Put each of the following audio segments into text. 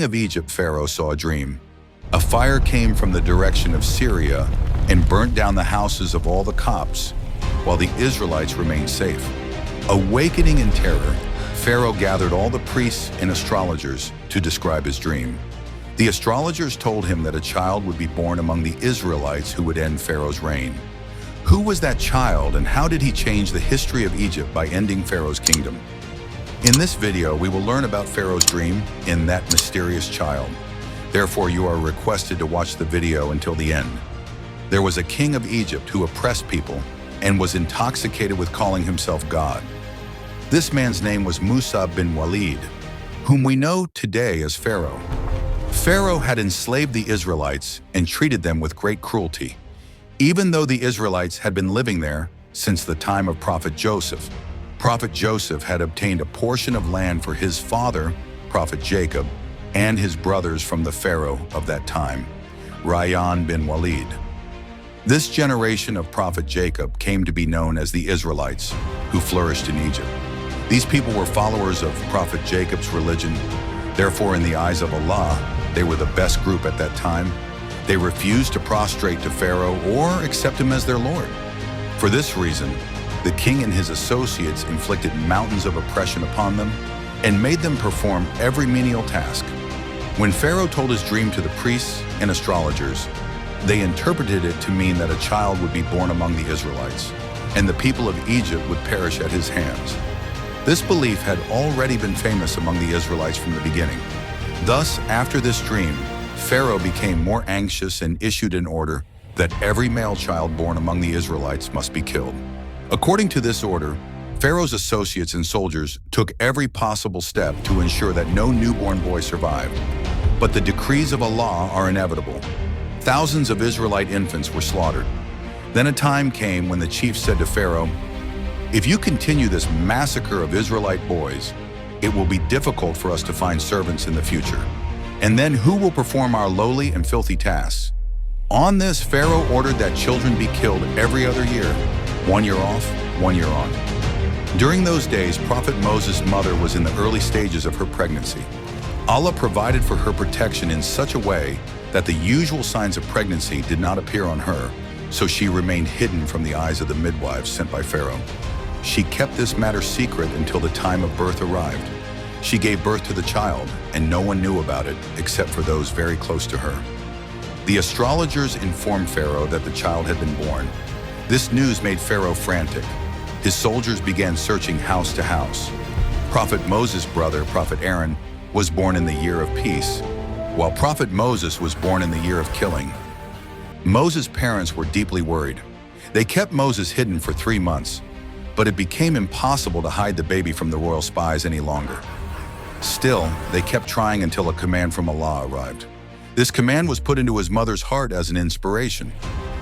king of Egypt, Pharaoh, saw a dream. A fire came from the direction of Syria and burnt down the houses of all the Copts, while the Israelites remained safe. Awakening in terror, Pharaoh gathered all the priests and astrologers to describe his dream. The astrologers told him that a child would be born among the Israelites who would end Pharaoh's reign. Who was that child, and how did he change the history of Egypt by ending Pharaoh's kingdom? In this video, we will learn about Pharaoh's dream and that mysterious child. Therefore, you are requested to watch the video until the end. There was a king of Egypt who oppressed people and was intoxicated with calling himself God. This man's name was Musa bin Walid, whom we know today as Pharaoh. Pharaoh had enslaved the Israelites and treated them with great cruelty, even though the Israelites had been living there since the time of Prophet Joseph. Prophet Joseph had obtained a portion of land for his father, Prophet Jacob, and his brothers from the Pharaoh of that time, Firon bin Walid. This generation of Prophet Jacob came to be known as the Israelites, who flourished in Egypt. These people were followers of Prophet Jacob's religion. Therefore, in the eyes of Allah, they were the best group at that time. They refused to prostrate to Pharaoh or accept him as their Lord. For this reason, the king and his associates inflicted mountains of oppression upon them and made them perform every menial task. When Pharaoh told his dream to the priests and astrologers, they interpreted it to mean that a child would be born among the Israelites, and the people of Egypt would perish at his hands. This belief had already been famous among the Israelites from the beginning. Thus, after this dream, Pharaoh became more anxious and issued an order that every male child born among the Israelites must be killed. According to this order, Pharaoh's associates and soldiers took every possible step to ensure that no newborn boy survived. But the decrees of Allah are inevitable. Thousands of Israelite infants were slaughtered. Then a time came when the chief said to Pharaoh, "If you continue this massacre of Israelite boys, it will be difficult for us to find servants in the future. And then who will perform our lowly and filthy tasks?" On this, Pharaoh ordered that children be killed every other year, 1 year off, 1 year on. During those days, Prophet Moses' mother was in the early stages of her pregnancy. Allah provided for her protection in such a way that the usual signs of pregnancy did not appear on her, so she remained hidden from the eyes of the midwives sent by Pharaoh. She kept this matter secret until the time of birth arrived. She gave birth to the child, and no one knew about it except for those very close to her. The astrologers informed Pharaoh that the child had been born. This news made Pharaoh frantic. His soldiers began searching house to house. Prophet Moses' brother, Prophet Aaron, was born in the year of peace, while Prophet Moses was born in the year of killing. Moses' parents were deeply worried. They kept Moses hidden for 3 months, but it became impossible to hide the baby from the royal spies any longer. Still, they kept trying until a command from Allah arrived. This command was put into his mother's heart as an inspiration.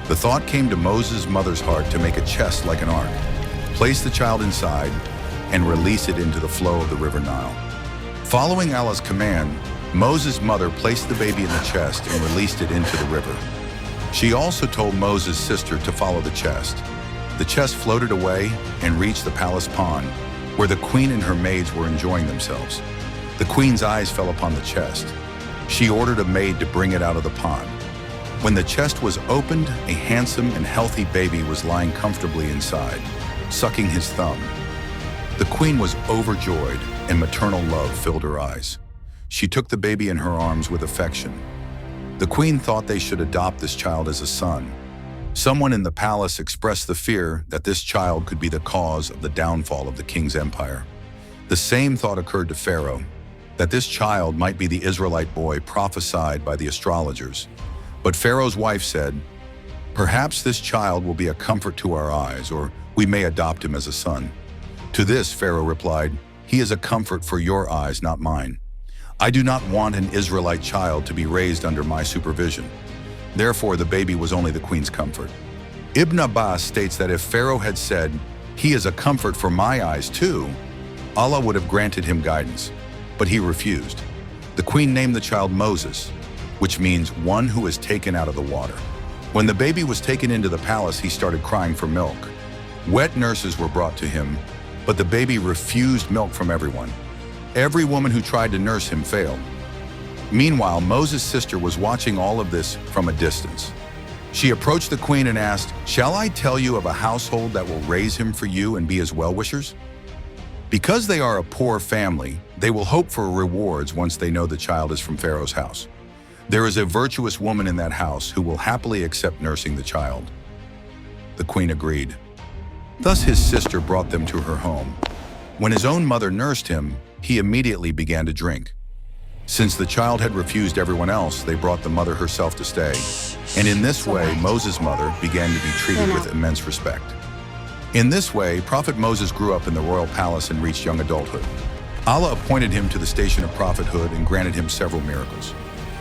The thought came to Moses' mother's heart to make a chest like an ark, place the child inside, and release it into the flow of the river Nile. Following Allah's command, Moses' mother placed the baby in the chest and released it into the river. She also told Moses' sister to follow the chest. The chest floated away and reached the palace pond, where the queen and her maids were enjoying themselves. The queen's eyes fell upon the chest. She ordered a maid to bring it out of the pond. When the chest was opened, a handsome and healthy baby was lying comfortably inside, sucking his thumb. The queen was overjoyed, and maternal love filled her eyes. She took the baby in her arms with affection. The queen thought they should adopt this child as a son. Someone in the palace expressed the fear that this child could be the cause of the downfall of the king's empire. The same thought occurred to Pharaoh, that this child might be the Israelite boy prophesied by the astrologers. But Pharaoh's wife said, "Perhaps this child will be a comfort to our eyes, or we may adopt him as a son." To this, Pharaoh replied, "He is a comfort for your eyes, not mine. I do not want an Israelite child to be raised under my supervision." Therefore, the baby was only the queen's comfort. Ibn Abbas states that if Pharaoh had said, "He is a comfort for my eyes too," Allah would have granted him guidance, but he refused. The queen named the child Moses, which means one who is taken out of the water. When the baby was taken into the palace, he started crying for milk. Wet nurses were brought to him, but the baby refused milk from everyone. Every woman who tried to nurse him failed. Meanwhile, Moses' sister was watching all of this from a distance. She approached the queen and asked, "Shall I tell you of a household that will raise him for you and be his well-wishers? Because they are a poor family, they will hope for rewards once they know the child is from Pharaoh's house. There is a virtuous woman in that house who will happily accept nursing the child." The queen agreed. Thus his sister brought them to her home. When his own mother nursed him, he immediately began to drink. Since the child had refused everyone else, they brought the mother herself to stay. And in this way, Moses' mother began to be treated with immense respect. In this way, Prophet Moses grew up in the royal palace and reached young adulthood. Allah appointed him to the station of prophethood and granted him several miracles.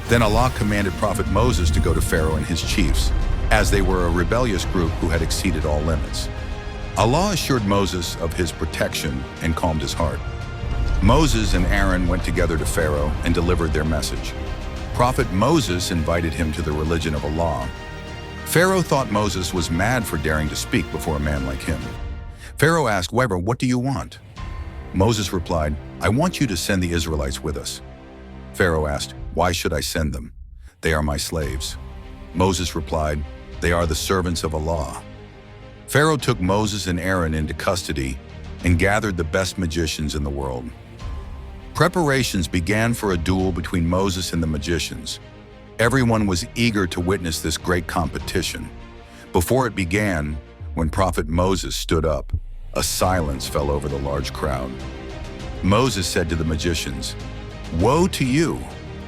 Then Allah commanded Prophet Moses to go to Pharaoh and his chiefs, as they were a rebellious group who had exceeded all limits. Allah assured Moses of his protection and calmed his heart. Moses and Aaron went together to Pharaoh and delivered their message. Prophet Moses invited him to the religion of Allah. Pharaoh thought Moses was mad for daring to speak before a man like him. Pharaoh asked, "What do you want?" Moses replied, "I want you to send the Israelites with us." Pharaoh asked, "Why should I send them? They are my slaves." Moses replied, "They are the servants of Allah." Pharaoh took Moses and Aaron into custody and gathered the best magicians in the world. Preparations began for a duel between Moses and the magicians. Everyone was eager to witness this great competition. Before it began, when Prophet Moses stood up, a silence fell over the large crowd. Moses said to the magicians, "Woe to you!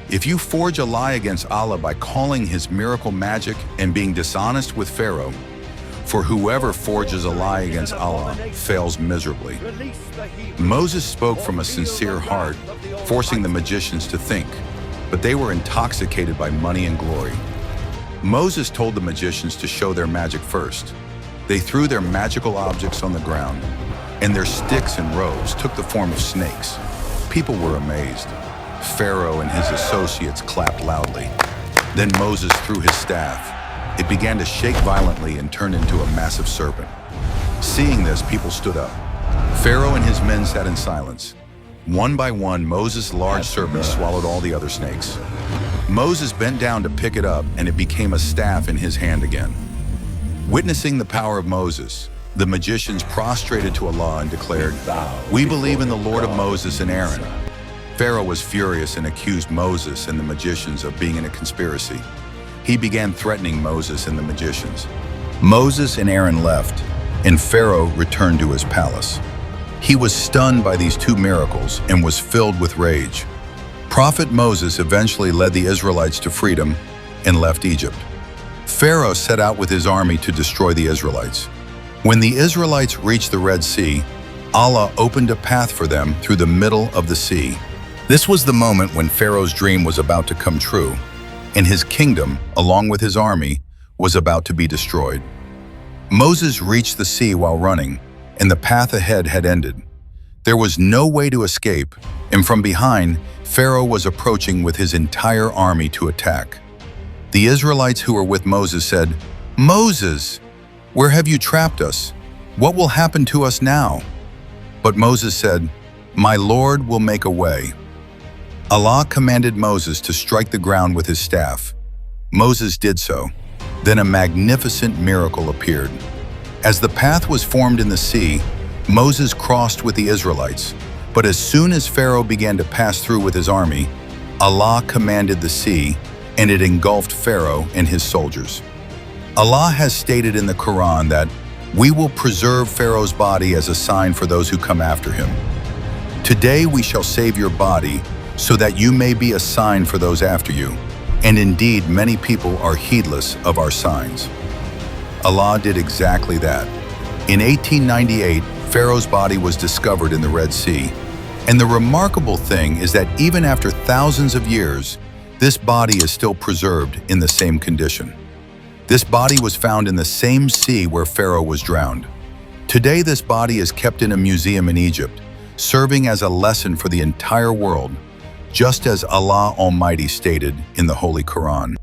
If you forge a lie against Allah by calling his miracle magic and being dishonest with Pharaoh, for whoever forges a lie against Allah fails miserably." Moses spoke from a sincere heart, forcing the magicians to think, but they were intoxicated by money and glory. Moses told the magicians to show their magic first. They threw their magical objects on the ground, and their sticks and robes took the form of snakes. People were amazed. Pharaoh and his associates clapped loudly. Then Moses threw his staff. It began to shake violently and turned into a massive serpent. Seeing this, people stood up. Pharaoh and his men sat in silence. One by one, Moses' large serpent swallowed all the other snakes. Moses bent down to pick it up, and it became a staff in his hand again. Witnessing the power of Moses, the magicians prostrated to Allah and declared, "We believe in the Lord of Moses and Aaron." Pharaoh was furious and accused Moses and the magicians of being in a conspiracy. He began threatening Moses and the magicians. Moses and Aaron left, and Pharaoh returned to his palace. He was stunned by these two miracles and was filled with rage. Prophet Moses eventually led the Israelites to freedom and left Egypt. Pharaoh set out with his army to destroy the Israelites. When the Israelites reached the Red Sea, Allah opened a path for them through the middle of the sea. This was the moment when Pharaoh's dream was about to come true, and his kingdom, along with his army, was about to be destroyed. Moses reached the sea while running, and the path ahead had ended. There was no way to escape, and from behind, Pharaoh was approaching with his entire army to attack. The Israelites who were with Moses said, "Moses, where have you trapped us? What will happen to us now?" But Moses said, "My Lord will make a way." Allah commanded Moses to strike the ground with his staff. Moses did so. Then a magnificent miracle appeared. As the path was formed in the sea, Moses crossed with the Israelites. But as soon as Pharaoh began to pass through with his army, Allah commanded the sea, and it engulfed Pharaoh and his soldiers. Allah has stated in the Quran that we will preserve Pharaoh's body as a sign for those who come after him. Today we shall save your body so that you may be a sign for those after you. And indeed, many people are heedless of our signs. Allah did exactly that. In 1898, Pharaoh's body was discovered in the Red Sea. And the remarkable thing is that even after thousands of years, this body is still preserved in the same condition. This body was found in the same sea where Pharaoh was drowned. Today, this body is kept in a museum in Egypt, serving as a lesson for the entire world, just as Allah Almighty stated in the Holy Quran.